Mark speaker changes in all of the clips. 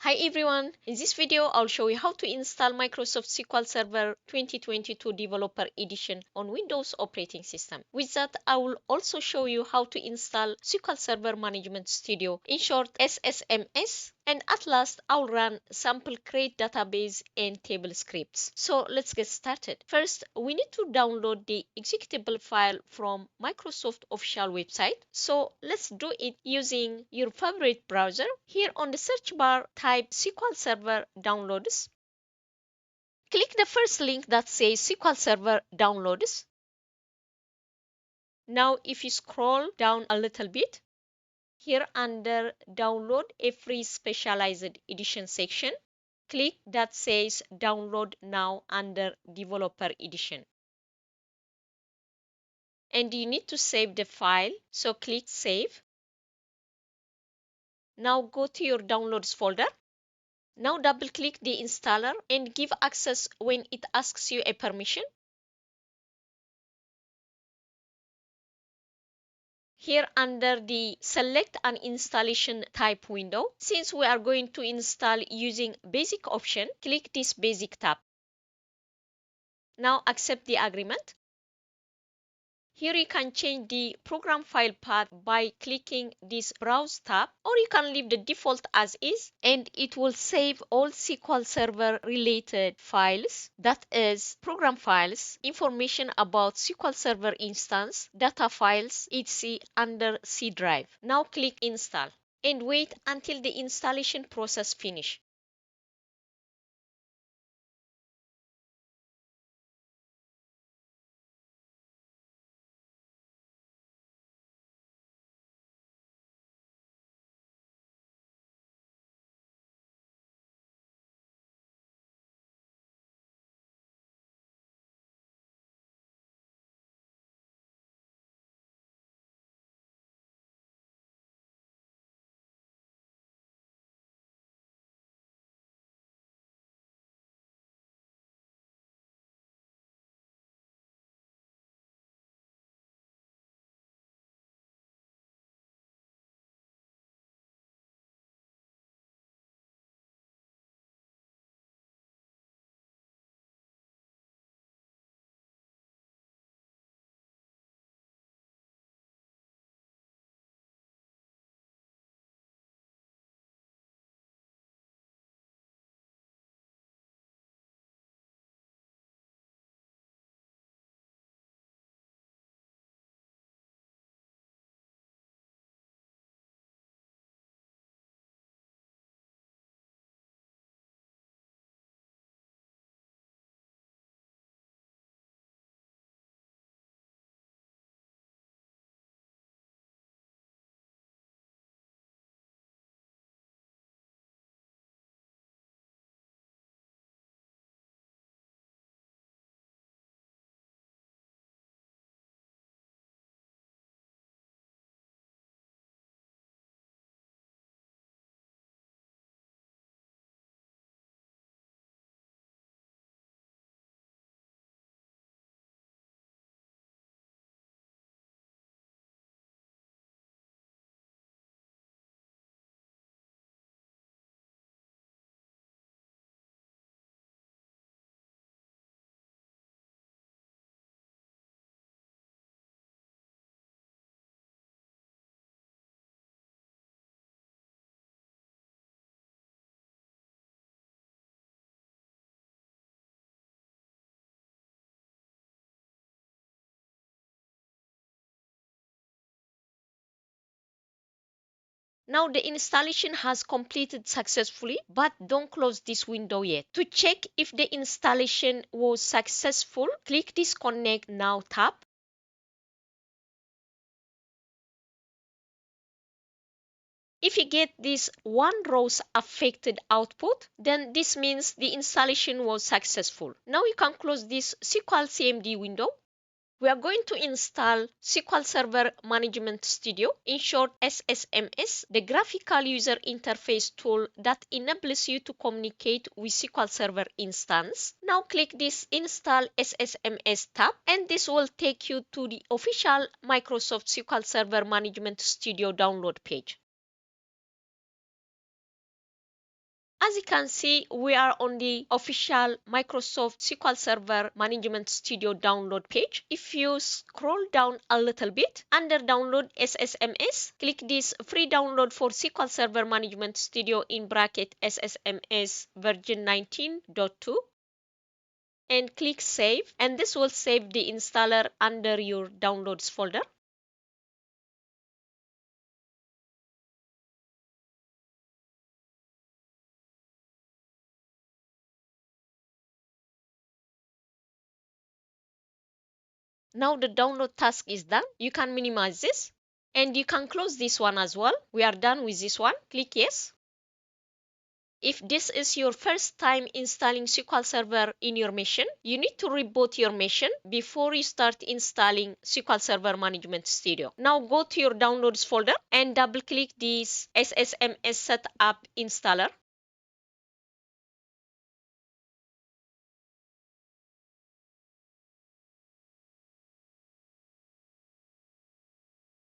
Speaker 1: Hi everyone, in this video I'll show you how to install Microsoft SQL Server 2022 Developer Edition on Windows operating system. With that, I will also show you how to install SQL Server Management Studio, in short SSMS, and at last I'll run sample create database and table scripts. So let's get started. First, we need to download the executable file from Microsoft official website. So let's do it using your favorite browser. Here on the search bar, type SQL Server Downloads. Click the first link that says SQL Server Downloads. Now if you scroll down a little bit, here under Download a free specialized edition section, click that says Download Now under Developer Edition. And you need to save the file, so click Save. Now go to your Downloads folder. Now double-click the installer and give access when it asks you a permission. Here under the Select an Installation Type window, since we are going to install using Basic option, click this Basic tab. Now accept the agreement. Here you can change the program file path by clicking this Browse tab, or you can leave the default as is, and it will save all SQL Server related files, that is, program files, information about SQL Server instance, data files, etc. under C drive. Now click Install and wait until the installation process finishes. Now the installation has completed successfully, but don't close this window yet. To check if the installation was successful, click this Connect Now tab. If you get this one rows affected output, then this means the installation was successful. Now you can close this SQL CMD window. We are going to install SQL Server Management Studio, in short SSMS, the graphical user interface tool that enables you to communicate with SQL Server instance. Now click this Install SSMS tab, and this will take you to the official Microsoft SQL Server Management Studio download page. as you can see, we are on the official Microsoft SQL Server Management Studio download page. If you scroll down a little bit, under download SSMS, click this free download for SQL Server Management Studio in bracket SSMS version 19.2. and click save, and this will save the installer under your downloads folder. Now the download task is done. You can minimize this and you can close this one as well. We are done with this one. Click yes. If this is your first time installing SQL Server in your machine, you need to reboot your machine before you start installing SQL Server Management Studio. Now go to your downloads folder and double click this SSMS setup installer.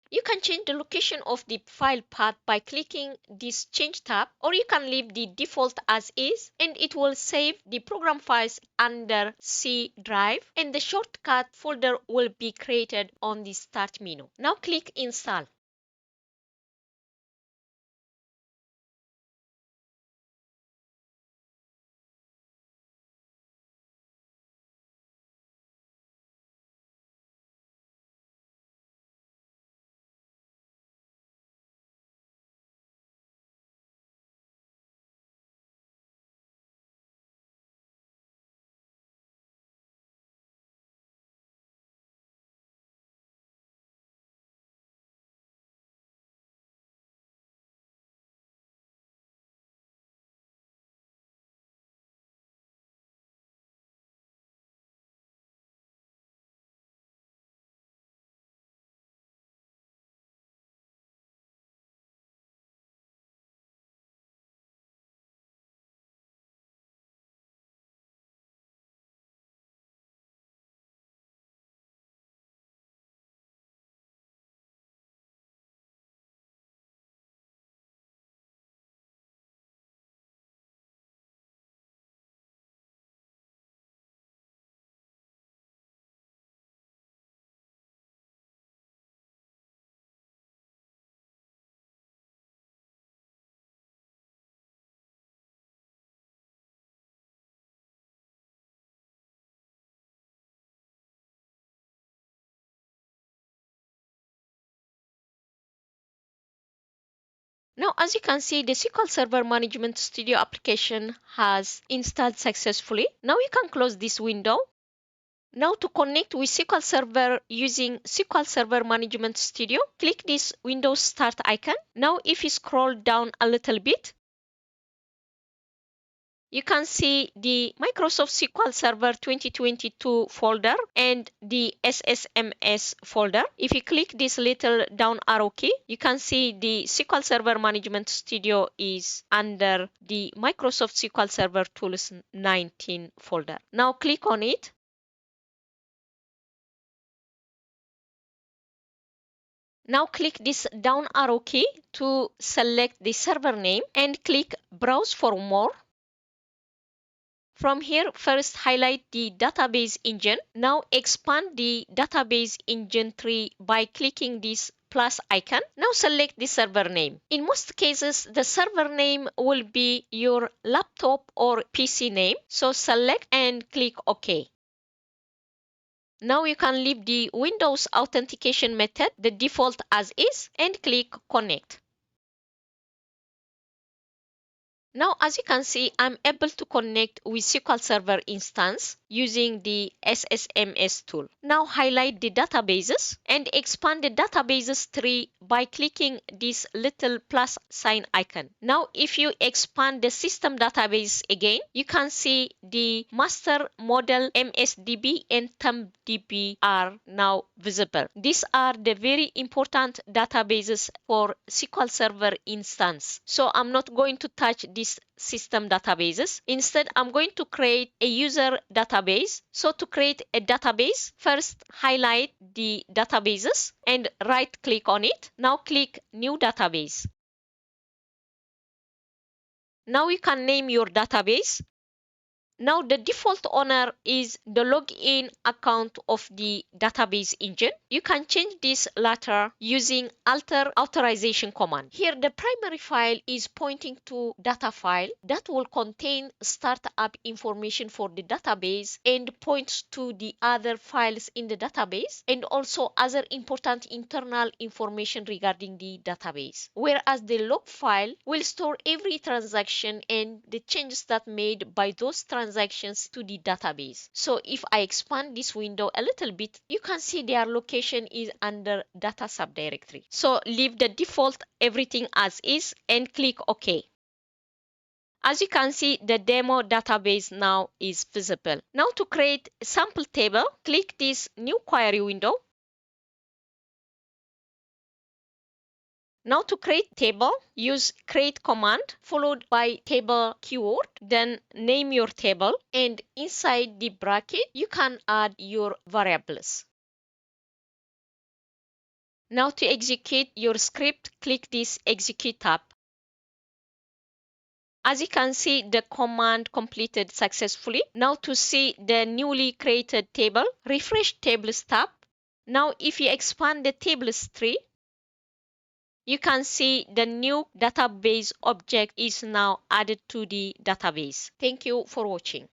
Speaker 1: You can change the location of the file path by clicking this change tab, or you can leave the default as is and it will save the program files under C drive and the shortcut folder will be created on the start menu. Now click install. Now, as you can see, the SQL Server Management Studio application has installed successfully. Now you can close this window. Now to connect with SQL Server using SQL Server Management Studio, click this Windows Start icon. Now if you scroll down a little bit, you can see the Microsoft SQL Server 2022 folder and the SSMS folder. If you click this little down arrow key, you can see the SQL Server Management Studio is under the Microsoft SQL Server Tools 19 folder. Now click on it. Now click this down arrow key to select the server name and click Browse for more. From here, first highlight the database engine. Now expand the database engine tree by clicking this plus icon. Now select the server name. In most cases, the server name will be your laptop or PC name. So select and click OK. Now you can leave the Windows authentication method, the default as is, and click Connect. Now, as you can see, I'm able to connect with SQL Server instance using the SSMS tool. Now highlight the databases and expand the databases tree by clicking this little plus sign icon. Now, if you expand the system database again, you can see the master model MSDB and TempDB are now visible. These are the very important databases for SQL Server instance. So I'm not going to touch this system databases. Instead, I'm going to create a user database. So to create a database, first highlight the databases and right click on it. Now click New Database. Now you can name your database. Now the default owner is the login account of the database engine. You can change this later using alter authorization command. Here the primary file is pointing to data file that will contain startup information for the database and points to the other files in the database and also other important internal information regarding the database. Whereas the log file will store every transaction and the changes that made by those transactions to the database. So if I expand this window a little bit, you can see their location is under data subdirectory. So leave the default everything as is and click OK. As you can see, the demo database now is visible. Now to create a sample table, click this new query window. Now to create table, use create command followed by table keyword, then name your table, and inside the bracket you can add your variables. Now to execute your script, click this execute tab. As you can see, the command completed successfully. Now to see the newly created table, refresh tables tab. Now if you expand the tables tree, you can see the new database object is now added to the database. Thank you for watching.